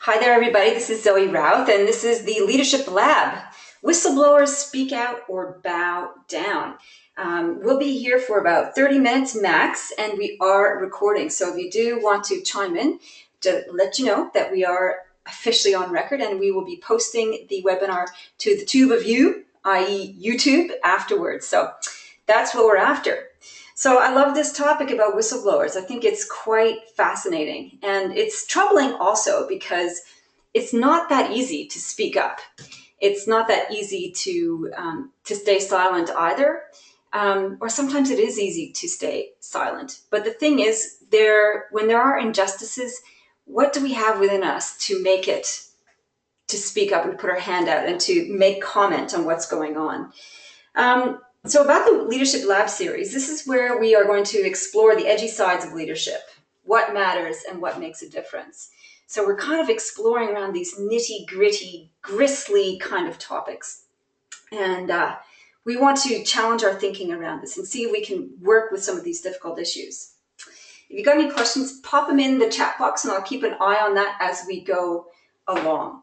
Hi there, everybody. This is Zoe Routh, and this is the Leadership Lab. Whistleblowers, speak out or bow down. We'll be here for about 30 minutes max, and we are recording. So if you do want to chime in, to let you know that we are officially on record, and we will be posting the webinar to the tube of you, i.e. YouTube, afterwards. So that's what we're after. So I love this topic about whistleblowers. I think it's quite fascinating, and it's troubling also because it's not that easy to speak up. It's not that easy to stay silent either, or sometimes it is easy to stay silent. But the thing is, when there are injustices, what do we have within us to make it to speak up and put our hand out and to make comment on what's going on? So about the Leadership Lab series, this is where we are going to explore the edgy sides of leadership, what matters and what makes a difference. So we're kind of exploring around these nitty-gritty, gristly kind of topics. And we want to challenge our thinking around this and see if we can work with some of these difficult issues. If you've got any questions, pop them in the chat box and I'll keep an eye on that as we go along.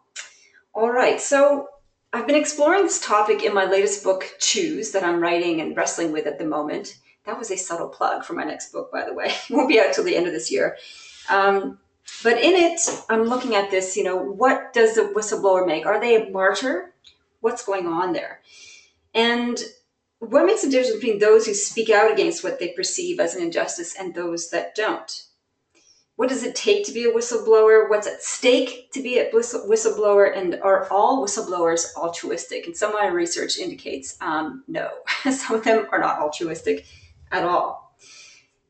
All right, so I've been exploring this topic in my latest book, Choose, that I'm writing and wrestling with at the moment. That was a subtle plug for my next book, by the way. It won't be out till the end of this year. But in it, I'm looking at this, what does a whistleblower make? Are they a martyr? What's going on there? And what makes the difference between those who speak out against what they perceive as an injustice and those that don't? What does it take to be a whistleblower? What's at stake to be a whistleblower? And are all whistleblowers altruistic? And some of my research indicates no. Some of them are not altruistic at all.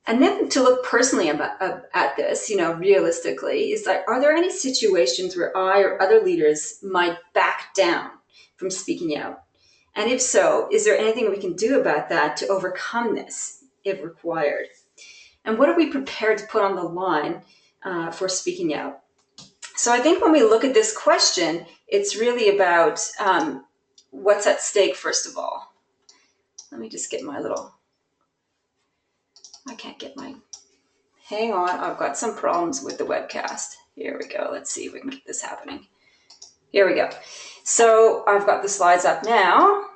And then to look personally at this, realistically, is like, are there any situations where I or other leaders might back down from speaking out? And if so, is there anything we can do about that to overcome this if required? And what are we prepared to put on the line for speaking out? So I think when we look at this question, it's really about what's at stake, first of all. Let me just get I can't get hang on, I've got some problems with the webcast. Here we go. Let's see if we can get this happening. Here we go. So I've got the slides up now.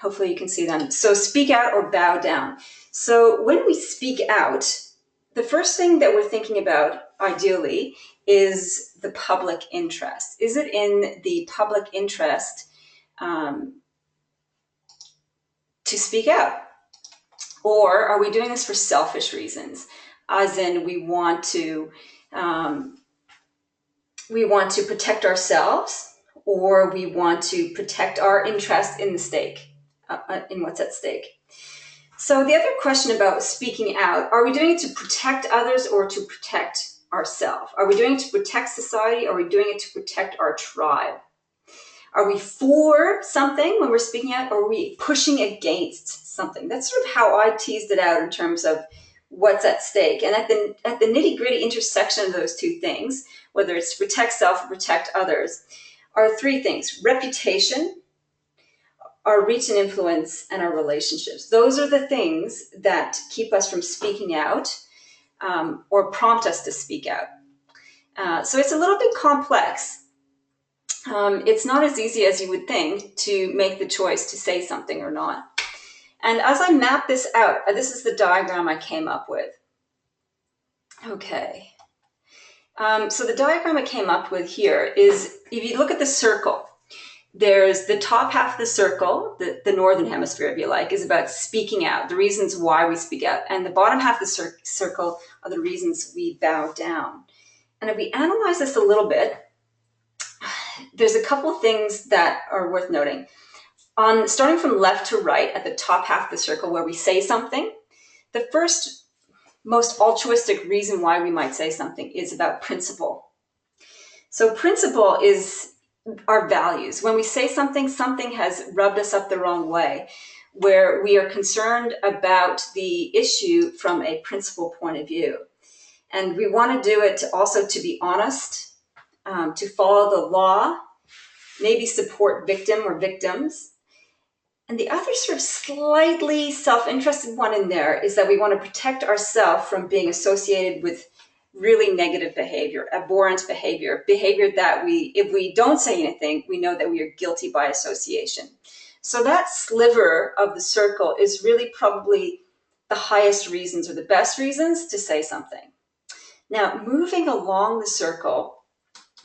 Hopefully you can see them. So speak out or bow down. So when we speak out, the first thing that we're thinking about, ideally, is the public interest. Is it in the public interest to speak out? Or are we doing this for selfish reasons? As in, we want to protect ourselves, or we want to protect our interest in the stake, in what's at stake. So the other question about speaking out, are we doing it to protect others or to protect ourselves? Are we doing it to protect society, or are we doing it to protect our tribe? Are we for something when we're speaking out, or are we pushing against something? That's sort of how I teased it out in terms of what's at stake. And at the nitty-gritty intersection of those two things, whether it's to protect self or protect others, are three things: reputation, our reach and influence, and our relationships. Those are the things that keep us from speaking out or prompt us to speak out. So it's a little bit complex. It's not as easy as you would think to make the choice to say something or not. And as I map this out, this is the diagram I came up with. Okay. So the diagram I came up with here is, if you look at the circle, there's the top half of the circle, the northern hemisphere, if you like, is about speaking out, the reasons why we speak out. And the bottom half of the circle are the reasons we bow down. And if we analyze this a little bit, there's a couple things that are worth noting. Starting from left to right at the top half of the circle where we say something, the first most altruistic reason why we might say something is about principle. So principle is our values. When we say something, something has rubbed us up the wrong way, where we are concerned about the issue from a principle point of view. And we want to do it also to be honest, to follow the law, maybe support victim or victims. And the other sort of slightly self-interested one in there is that we want to protect ourselves from being associated with really negative behavior, abhorrent behavior, behavior that if we don't say anything, we know that we are guilty by association. So that sliver of the circle is really probably the highest reasons or the best reasons to say something. Now, moving along the circle,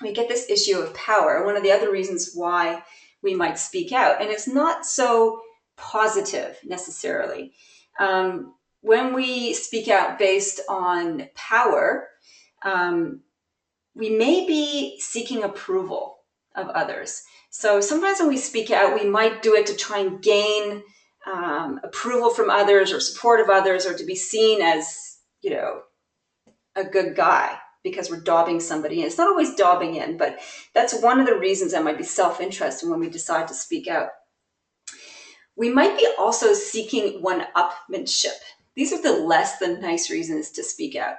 we get this issue of power. One of the other reasons why we might speak out, and it's not so positive necessarily. When we speak out based on power, we may be seeking approval of others. So sometimes when we speak out, we might do it to try and gain approval from others or support of others, or to be seen as, a good guy because we're dobbing somebody in. It's not always dobbing in, but that's one of the reasons that might be self-interest when we decide to speak out. We might be also seeking one-upmanship. These are the less than nice reasons to speak out,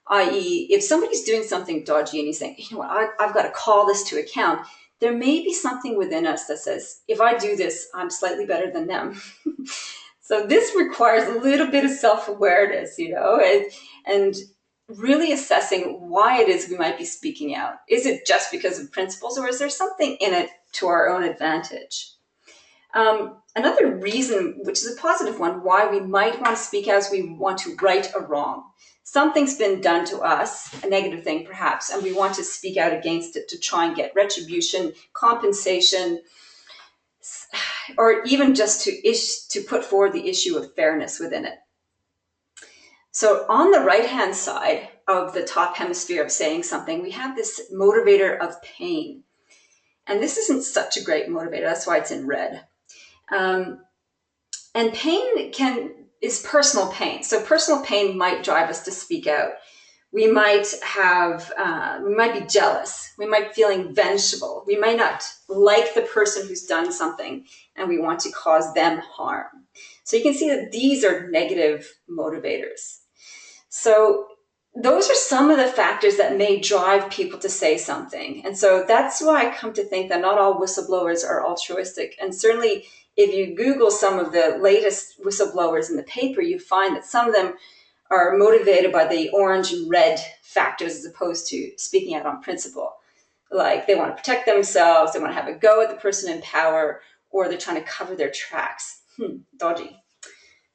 i.e. if somebody's doing something dodgy and you think, I've got to call this to account, there may be something within us that says, if I do this, I'm slightly better than them. So this requires a little bit of self-awareness, and really assessing why it is we might be speaking out. Is it just because of principles, or is there something in it to our own advantage? Another reason, which is a positive one, why we might want to speak out is we want to right a wrong. Something's been done to us, a negative thing perhaps, and we want to speak out against it to try and get retribution, compensation, or even just to put forward the issue of fairness within it. So on the right-hand side of the top hemisphere of saying something, we have this motivator of pain. And this isn't such a great motivator, that's why it's in red. And pain is personal pain. So personal pain might drive us to speak out. We might be jealous. We might be feeling vengeful. We might not like the person who's done something and we want to cause them harm. So you can see that these are negative motivators. So those are some of the factors that may drive people to say something. And so that's why I come to think that not all whistleblowers are altruistic. And certainly if you Google some of the latest whistleblowers in the paper, you find that some of them are motivated by the orange and red factors as opposed to speaking out on principle. Like they want to protect themselves, they want to have a go at the person in power, or they're trying to cover their tracks. Dodgy.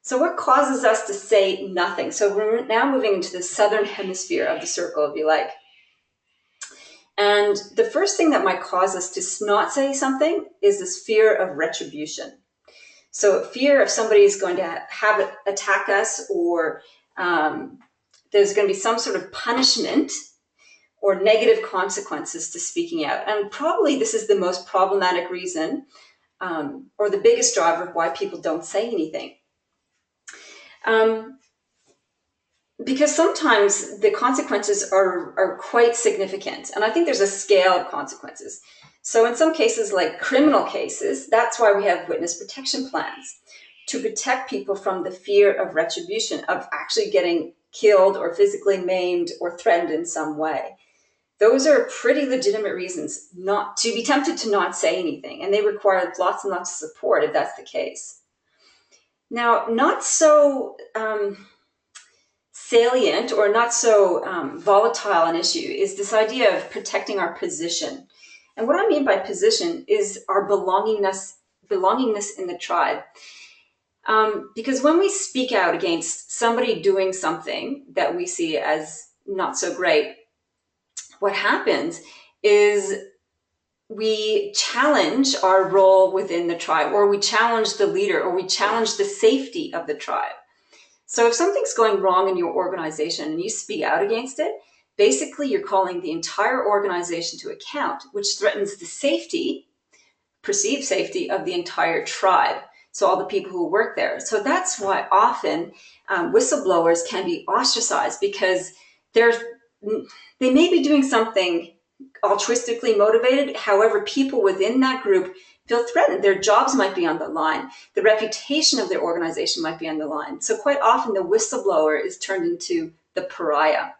So what causes us to say nothing? So we're now moving into the southern hemisphere of the circle, if you like. And the first thing that might cause us to not say something is this fear of retribution. So fear of somebody is going to have it attack us, or there's going to be some sort of punishment or negative consequences to speaking out. And probably this is the most problematic reason, or the biggest driver of why people don't say anything. Because sometimes the consequences are quite significant. And I think there's a scale of consequences. So in some cases, like criminal cases, that's why we have witness protection plans, to protect people from the fear of retribution, of actually getting killed or physically maimed or threatened in some way. Those are pretty legitimate reasons not to be tempted to not say anything. And they require lots and lots of support if that's the case. Now, not so salient or not so volatile an issue is this idea of protecting our position. And what I mean by position is our belongingness in the tribe. Because when we speak out against somebody doing something that we see as not so great, what happens is we challenge our role within the tribe, or we challenge the leader, or we challenge the safety of the tribe. So if something's going wrong in your organization and you speak out against it, basically you're calling the entire organization to account, which threatens the safety, perceived safety of the entire tribe. So all the people who work there. So that's why often whistleblowers can be ostracized, because they may be doing something altruistically motivated. However, people within that group feel threatened. Their jobs might be on the line. The reputation of their organization might be on the line. So quite often the whistleblower is turned into the pariah.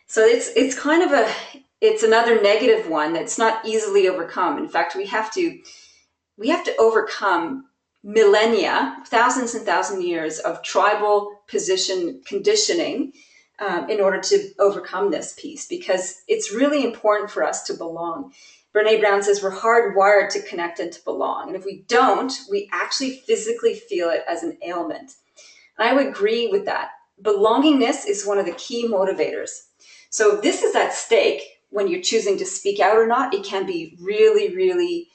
So it's kind of it's another negative one that's not easily overcome. In fact, we have to overcome millennia, thousands and thousands of years of tribal position conditioning in order to overcome this piece, because it's really important for us to belong. Brene Brown says we're hardwired to connect and to belong. And if we don't, we actually physically feel it as an ailment. And I would agree with that. Belongingness is one of the key motivators. So if this is at stake when you're choosing to speak out or not, it can be really, really,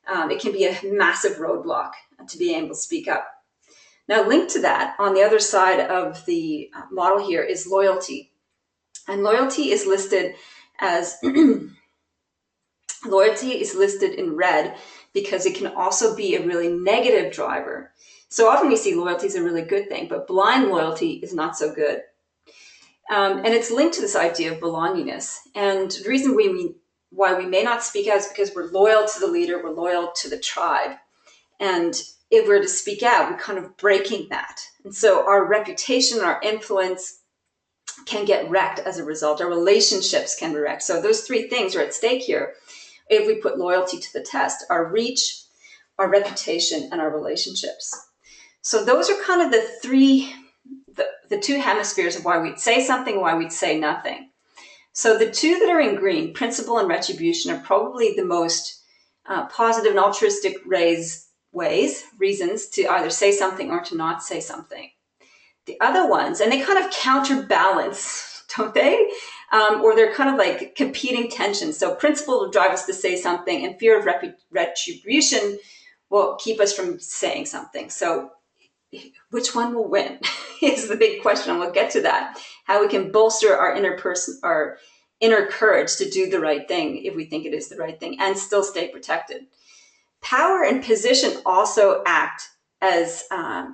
it can be a massive roadblock to being able to speak up. Now, linked to that, on the other side of the model here is loyalty. And loyalty is listed as, loyalty is listed in red because it can also be a really negative driver. So often we see loyalty is a really good thing, but blind loyalty is not so good. And it's linked to this idea of belongingness. And the reason why we may not speak out is because we're loyal to the leader, we're loyal to the tribe. And if we're to speak out, we're kind of breaking that. And so our reputation, our influence can get wrecked as a result. Our relationships can be wrecked. So those three things are at stake here. If we put loyalty to the test, our reach, our reputation, and our relationships. So those are kind of the two hemispheres of why we'd say something, why we'd say nothing. So the two that are in green, principle and retribution, are probably the most positive and altruistic reasons to either say something or to not say something. The other ones, and they kind of counterbalance, don't they? Or they're kind of like competing tensions. So principle will drive us to say something, and fear of retribution will keep us from saying something. So which one will win is the big question, and we'll get to that. How we can bolster our inner courage to do the right thing if we think it is the right thing, and still stay protected. Power and position also act as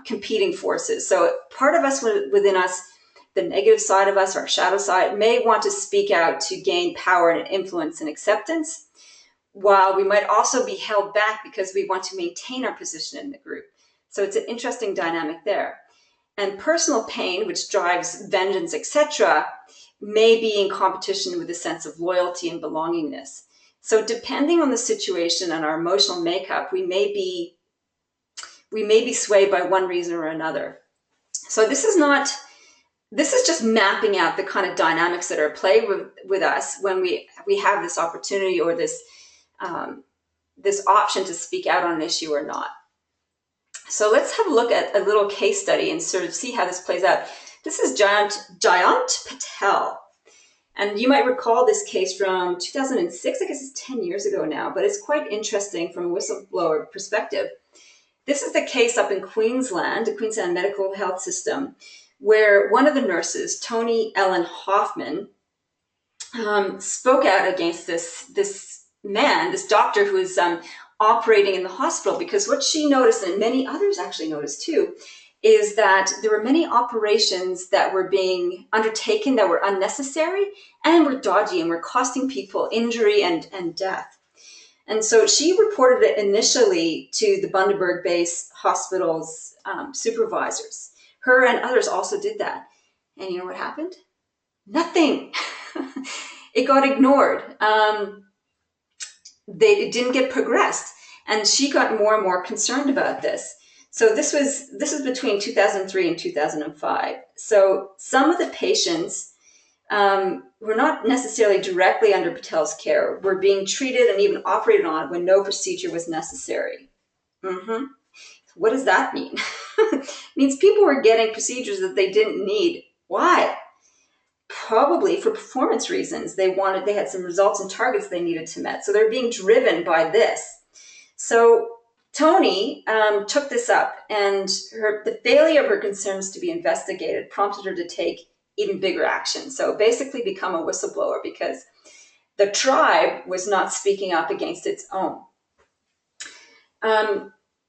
competing forces. So part of us within us, the negative side of us, our shadow side, may want to speak out to gain power and influence and acceptance, while we might also be held back because we want to maintain our position in the group. So it's an interesting dynamic there. And personal pain, which drives vengeance, etc., may be in competition with a sense of loyalty and belongingness. So depending on the situation and our emotional makeup, we may be swayed by one reason or another. So this is just mapping out the kind of dynamics that are at play with us when we have this opportunity or this option to speak out on an issue or not. So let's have a look at a little case study and sort of see how this plays out. This is Jayant Patel. And you might recall this case from 2006, I guess it's 10 years ago now, but it's quite interesting from a whistleblower perspective. This is the case up in Queensland, the Queensland Medical Health System, where one of the nurses, Toni Ellen Hoffman, spoke out against this doctor who was operating in the hospital, because what she noticed, and many others actually noticed too, is that there were many operations that were being undertaken that were unnecessary and were dodgy and were costing people injury and death. And so she reported it initially to the Bundaberg Base Hospital's supervisors. Her and others also did that. And you know what happened? Nothing. It got ignored. It didn't get progressed. And she got more and more concerned about this. So this was between 2003 and 2005. So some of the patients were not necessarily directly under Patel's care, were being treated and even operated on when no procedure was necessary. What does that mean? It means people were getting procedures that they didn't need. Why? Probably for performance reasons. They had some results and targets they needed to met. So they're being driven by this. So Toni took this up, and the failure of her concerns to be investigated prompted her to take even bigger action. So basically become a whistleblower, because the tribe was not speaking up against its own.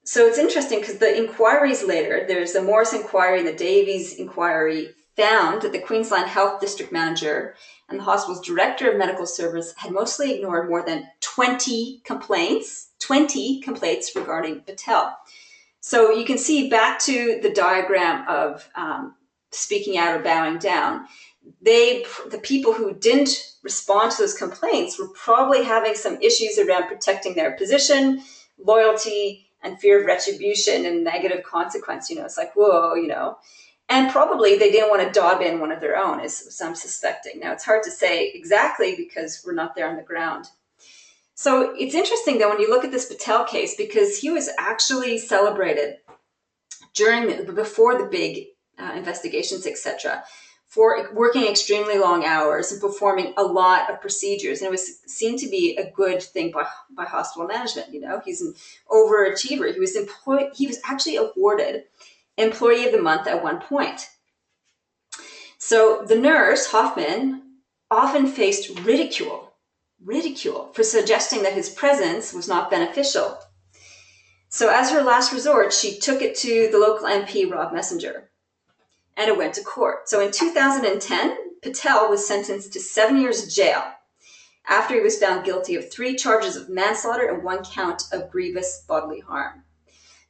So it's interesting because the inquiries later, there's the Morris inquiry, the Davies inquiry, found that the Queensland Health District Manager and the hospital's Director of Medical Service had mostly ignored more than 20 complaints regarding Patel. So you can see, back to the diagram of speaking out or bowing down, the people who didn't respond to those complaints were probably having some issues around protecting their position, loyalty, and fear of retribution and negative consequence. It's like, whoa, And probably they didn't want to dob in one of their own, as I'm suspecting. Now, it's hard to say exactly because we're not there on the ground. So it's interesting, though, when you look at this Patel case, because he was actually celebrated before the big investigations, etc., for working extremely long hours and performing a lot of procedures. And it was seen to be a good thing by hospital management. You know, he's an overachiever. He was actually awarded Employee of the Month at one point. So the nurse, Hoffman, often faced ridicule for suggesting that his presence was not beneficial. So as her last resort, she took it to the local MP, Rob Messenger, and it went to court. So in 2010, Patel was sentenced to 7 years jail after he was found guilty of 3 charges of manslaughter and 1 count of grievous bodily harm.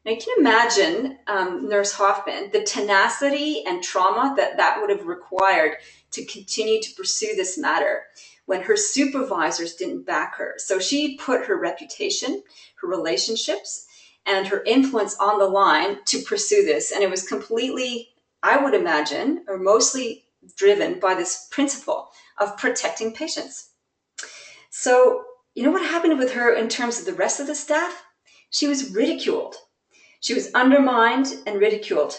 Now, you can imagine Nurse Hoffman, the tenacity and trauma that would have required to continue to pursue this matter when her supervisors didn't back her. So she put her reputation, her relationships, and her influence on the line to pursue this. And it was completely, I would imagine, or mostly driven by this principle of protecting patients. So, you know what happened with her in terms of the rest of the staff? She was ridiculed. She was undermined and ridiculed,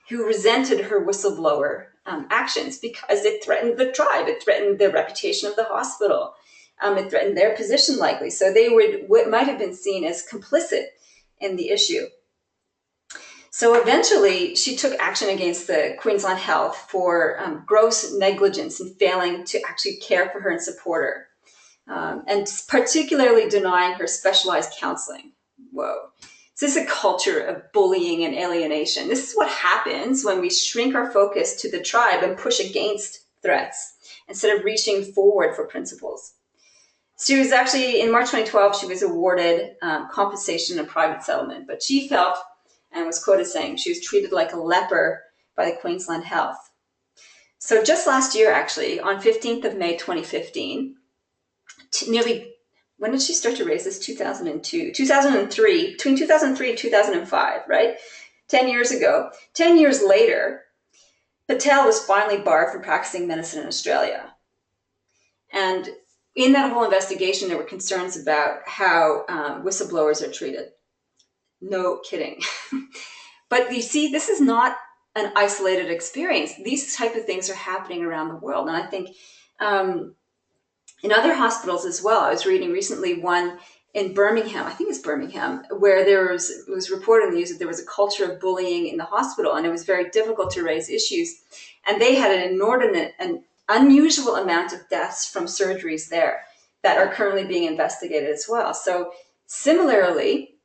who resented her whistleblower actions because it threatened the tribe, it threatened the reputation of the hospital, it threatened their position likely. So they might have been seen as complicit in the issue. So eventually she took action against the Queensland Health for gross negligence in failing to actually care for her and support her, and particularly denying her specialized counseling. Whoa. This is a culture of bullying and alienation. This is what happens when we shrink our focus to the tribe and push against threats instead of reaching forward for principles. She was actually, in March 2012, she was awarded compensation and private settlement, but she felt, and was quoted saying, she was treated like a leper by the Queensland Health. So just last year, actually, on 15th of May 2015, when did she start to raise this? 2002, 2003, between 2003 and 2005, right? 10 years ago. 10 years later, Patel was finally barred from practicing medicine in Australia. And in that whole investigation, there were concerns about how whistleblowers are treated. No kidding. But you see, this is not an isolated experience. These type of things are happening around the world. And I think in other hospitals as well. I was reading recently one in Birmingham, I think it's Birmingham, where it was reported in the news that there was a culture of bullying in the hospital, and it was very difficult to raise issues. And they had an inordinate and unusual amount of deaths from surgeries there that are currently being investigated as well. So similarly,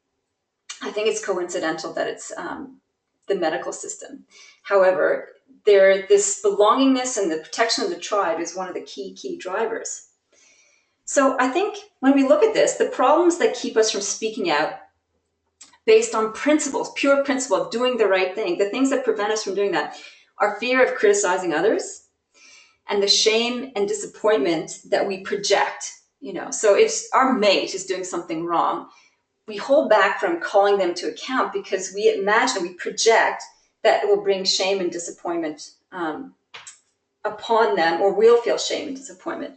I think it's coincidental that it's the medical system. However, this belongingness and the protection of the tribe is one of the key drivers. So I think when we look at this, the problems that keep us from speaking out based on principles, pure principle of doing the right thing, the things that prevent us from doing that are fear of criticizing others and the shame and disappointment that we project. So if our mate is doing something wrong, we hold back from calling them to account because we project that it will bring shame and disappointment upon them, or we'll feel shame and disappointment.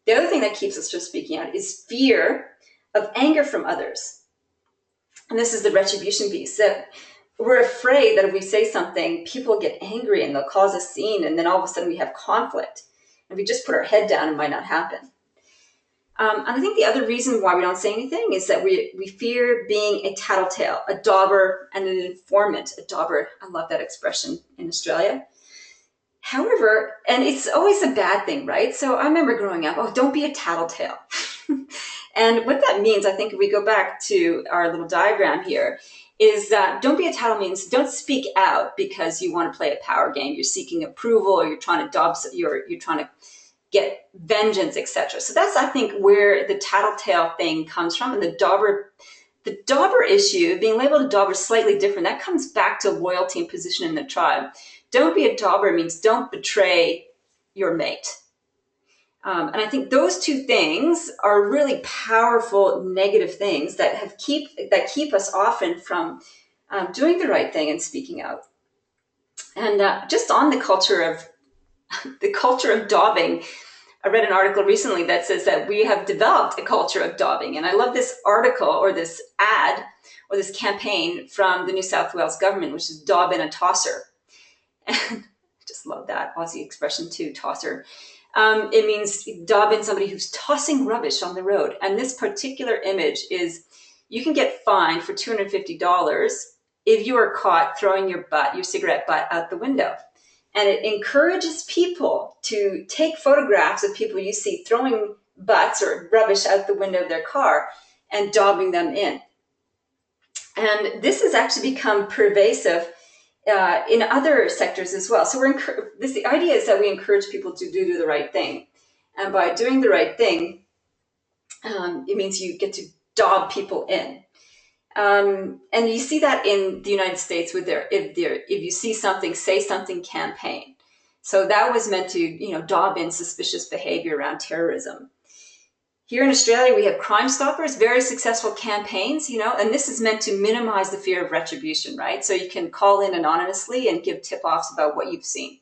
The other thing that keeps us from speaking out is fear of anger from others. And this is the retribution piece. That we're afraid that if we say something, people get angry and they'll cause a scene, and then all of a sudden we have conflict. And if we just put our head down, it might not happen. And I think the other reason why we don't say anything is that we fear being a tattletale, a dauber, and an informant. A dauber, I love that expression in Australia. However, and it's always a bad thing, right? So I remember growing up, don't be a tattletale. And what that means, I think if we go back to our little diagram here, is that don't be a tattle means don't speak out because you want to play a power game. You're seeking approval, or you're trying to you're trying to get vengeance, etc. So that's, I think, where the tattletale thing comes from. And the dauber issue, being labeled a dauber, is slightly different. That comes back to loyalty and position in the tribe. Don't be a dauber means don't betray your mate. And I think those two things are really powerful negative things that keep us often from doing the right thing and speaking out. And just on the culture of daubing, I read an article recently that says that we have developed a culture of daubing. And I love this article or this ad or this campaign from the New South Wales government, which is daub in a tosser. And I just love that Aussie expression too, tosser. It means daub in somebody who's tossing rubbish on the road. And this particular image is, you can get fined for $250 if you are caught throwing your cigarette butt out the window. And it encourages people to take photographs of people you see throwing butts or rubbish out the window of their car and daubing them in. And this has actually become pervasive in other sectors as well. So the idea is that we encourage people to do the right thing. And by doing the right thing, it means you get to daub people in. And you see that in the United States with if you see something, say something campaign. So that was meant to, daub in suspicious behavior around terrorism. Here in Australia, we have Crime Stoppers, very successful campaigns, and this is meant to minimize the fear of retribution, right? So you can call in anonymously and give tip-offs about what you've seen.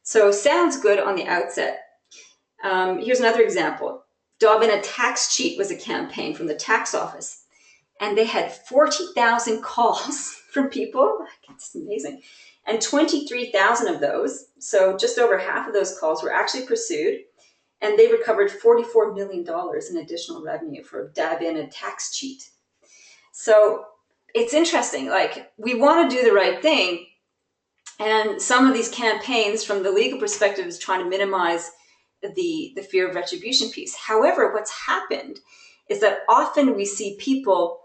So sounds good on the outset. Here's another example. Daub in a tax cheat was a campaign from the tax office. And they had 40,000 calls from people. It's amazing. And 23,000 of those, so just over half of those calls, were actually pursued. And they recovered $44 million in additional revenue for dab in a tax cheat. So it's interesting. Like, we want to do the right thing. And some of these campaigns, from the legal perspective, is trying to minimize the fear of retribution piece. However, what's happened is that often we see people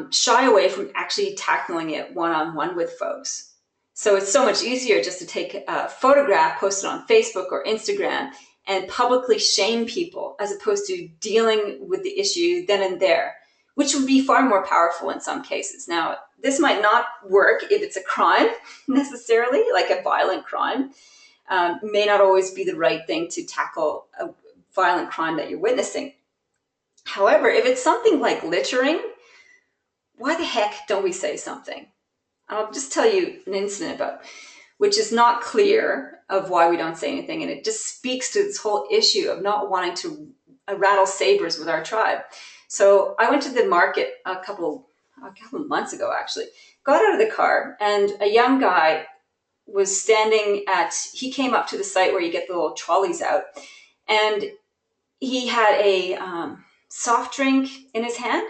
shy away from actually tackling it one-on-one with folks. So it's so much easier just to take a photograph, post it on Facebook or Instagram, and publicly shame people, as opposed to dealing with the issue then and there, which would be far more powerful in some cases. Now, this might not work if it's a crime necessarily, like a violent crime. May not always be the right thing to tackle a violent crime that you're witnessing. However, if it's something like littering, why the heck don't we say something? I'll just tell you an incident about, which is not clear of why we don't say anything. And it just speaks to this whole issue of not wanting to rattle sabers with our tribe. So I went to the market a couple of months ago, actually, got out of the car, and a young guy was he came up to the site where you get the little trolleys out, and he had a soft drink in his hand,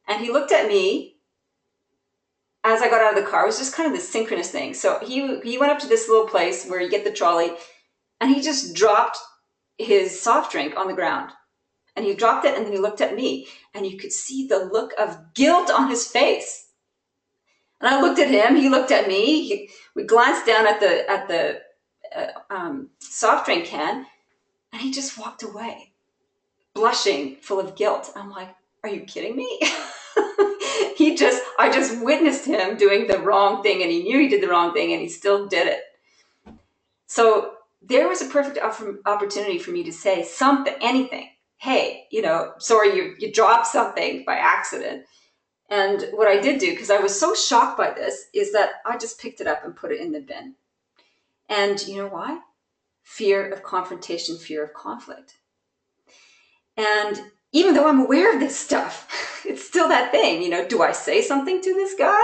and he looked at me as I got out of the car. It was just kind of this synchronous thing. So he went up to this little place where you get the trolley, and he just dropped his soft drink on the ground. And he dropped it, and then he looked at me, and you could see the look of guilt on his face. And I looked at him, he looked at me, we glanced down at the soft drink can, and he just walked away, blushing, full of guilt. I'm like, are you kidding me? I just witnessed him doing the wrong thing, and he knew he did the wrong thing, and he still did it. So there was a perfect opportunity for me to say something, anything. Hey, sorry, you dropped something by accident. And what I did do, because I was so shocked by this, is that I just picked it up and put it in the bin. And you know why? Fear of confrontation, fear of conflict. And even though I'm aware of this stuff, it's still that thing, do I say something to this guy?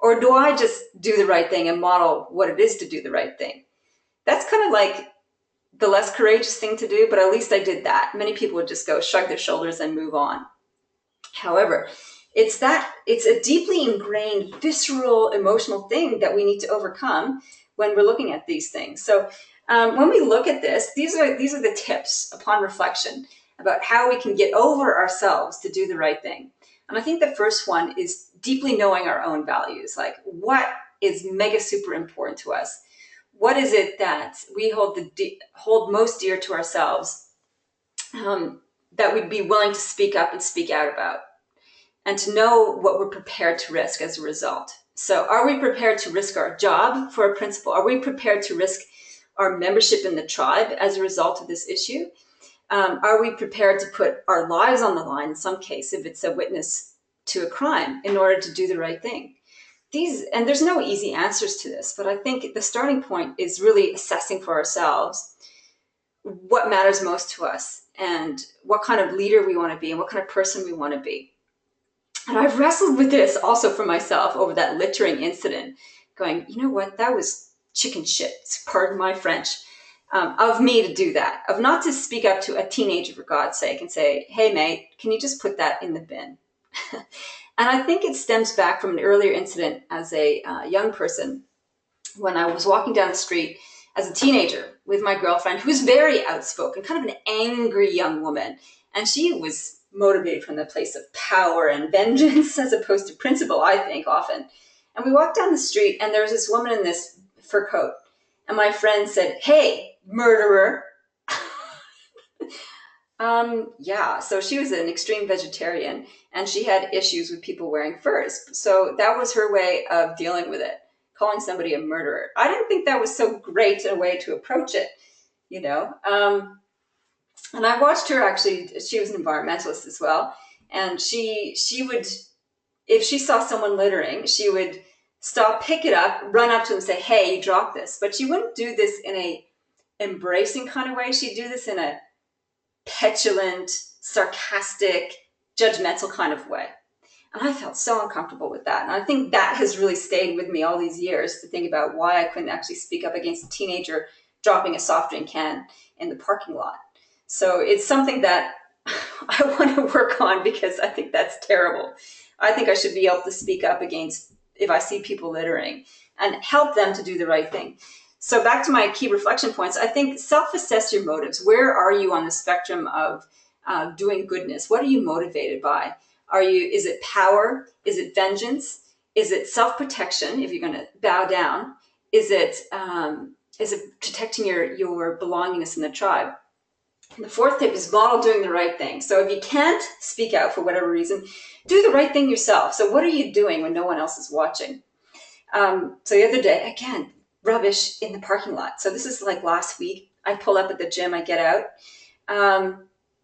Or do I just do the right thing and model what it is to do the right thing? That's kind of like the less courageous thing to do, but at least I did that. Many people would just go shrug their shoulders and move on. However, it's a deeply ingrained, visceral, emotional thing that we need to overcome when we're looking at these things. So when we look at this, these are the tips upon reflection about how we can get over ourselves to do the right thing. And I think the first one is deeply knowing our own values. Like, what is mega super important to us? What is it that we hold most dear to ourselves that we'd be willing to speak up and speak out about? And to know what we're prepared to risk as a result. So are we prepared to risk our job for a principle? Are we prepared to risk our membership in the tribe as a result of this issue? Are we prepared to put our lives on the line in some case if it's a witness to a crime in order to do the right thing? and there's no easy answers to this, but I think the starting point is really assessing for ourselves what matters most to us and what kind of leader we want to be and what kind of person we want to be. And I've wrestled with this also for myself over that littering incident, going, you know what, that was chicken shit, pardon my French, of me to do that, of not to speak up to a teenager, for God's sake, and say, hey, mate, can you just put that in the bin? And I think it stems back from an earlier incident as a young person when I was walking down the street as a teenager with my girlfriend, who's very outspoken, kind of an angry young woman. And she was motivated from the place of power and vengeance as opposed to principle, I think, often. And we walked down the street and there was this woman in this fur coat. And my friend said, hey, murderer. Yeah, so she was an extreme vegetarian and she had issues with people wearing furs. So that was her way of dealing with it, calling somebody a murderer. I didn't think that was so great a way to approach it, you know. And I watched her actually, she was an environmentalist as well. And she would, if she saw someone littering, she would stop, pick it up, run up to them and say, hey, you dropped this. But she wouldn't do this in a embracing kind of way. She'd do this in a petulant, sarcastic, judgmental kind of way. And I felt so uncomfortable with that. And I think that has really stayed with me all these years, to think about why I couldn't actually speak up against a teenager dropping a soft drink can in the parking lot. So it's something that I want to work on, because I think that's terrible. I think I should be able to speak up against, if I see people littering, and help them to do the right thing. So back to my key reflection points, I think self-assess your motives. Where are you on the spectrum of doing goodness? What are you motivated by? Is it power? Is it vengeance? Is it self-protection, if you're going to bow down? Is it protecting your belongingness in the tribe? And the fourth tip is model doing the right thing. So if you can't speak out for whatever reason, do the right thing yourself. So what are you doing when no one else is watching? So the other day, again, rubbish in the parking lot. So this is like last week. I pull up at the gym, I get out,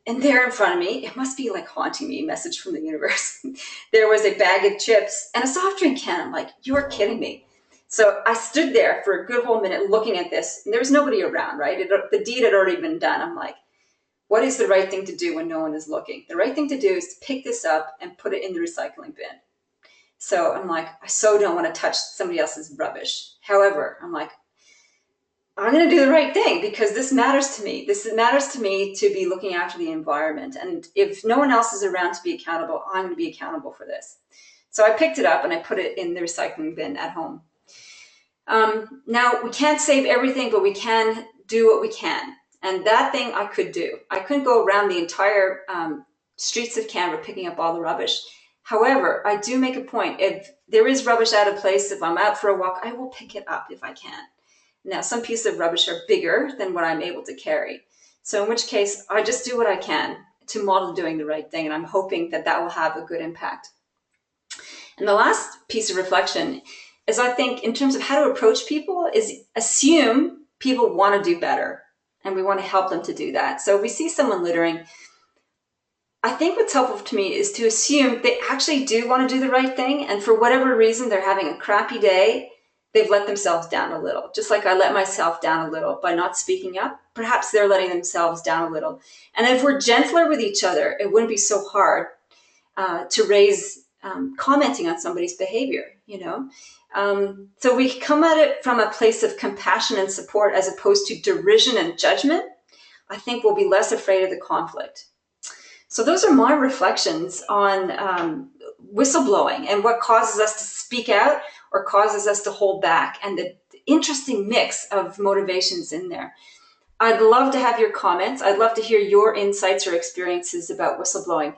and there in front of me, it must be like haunting me, message from the universe. There was a bag of chips and a soft drink can. I'm like, you're kidding me. So I stood there for a good whole minute looking at this, and there was nobody around, right? The deed had already been done. I'm like, what is the right thing to do when no one is looking? The right thing to do is to pick this up and put it in the recycling bin. So I'm like, I so don't want to touch somebody else's rubbish. However, I'm like, I'm going to do the right thing because this matters to me. This matters to me to be looking after the environment. And if no one else is around to be accountable, I'm going to be accountable for this. So I picked it up and I put it in the recycling bin at home. Now, we can't save everything, but we can do what we can. And that thing I could do. I couldn't go around the entire streets of Canberra picking up all the rubbish. However, I do make a point. If there is rubbish out of place, if I'm out for a walk, I will pick it up if I can. Now, some pieces of rubbish are bigger than what I'm able to carry. So in which case, I just do what I can to model doing the right thing. And I'm hoping that that will have a good impact. And the last piece of reflection is, I think, in terms of how to approach people, is assume people want to do better. And we want to help them to do that. So if we see someone littering, I think what's helpful to me is to assume they actually do want to do the right thing. And for whatever reason, they're having a crappy day. They've let themselves down a little, just like I let myself down a little by not speaking up. Perhaps they're letting themselves down a little. And if we're gentler with each other, it wouldn't be so hard to raise commenting on somebody's behavior, you know? So we come at it from a place of compassion and support as opposed to derision and judgment. I think we'll be less afraid of the conflict. So those are my reflections on whistleblowing and what causes us to speak out or causes us to hold back, and the interesting mix of motivations in there. I'd love to have your comments. I'd love to hear your insights or experiences about whistleblowing.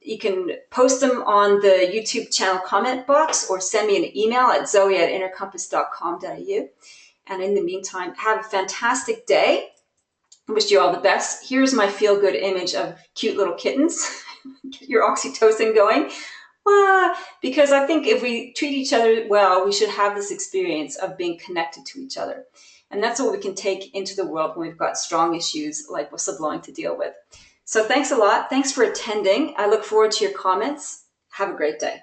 You can post them on the YouTube channel comment box or send me an email at zoe@innercompass.com.au. And in the meantime, have a fantastic day. I wish you all the best. Here's my feel-good image of cute little kittens. Get your oxytocin going. Because I think if we treat each other well, we should have this experience of being connected to each other. And that's what we can take into the world when we've got strong issues like whistleblowing to deal with. So thanks a lot. Thanks for attending. I look forward to your comments. Have a great day.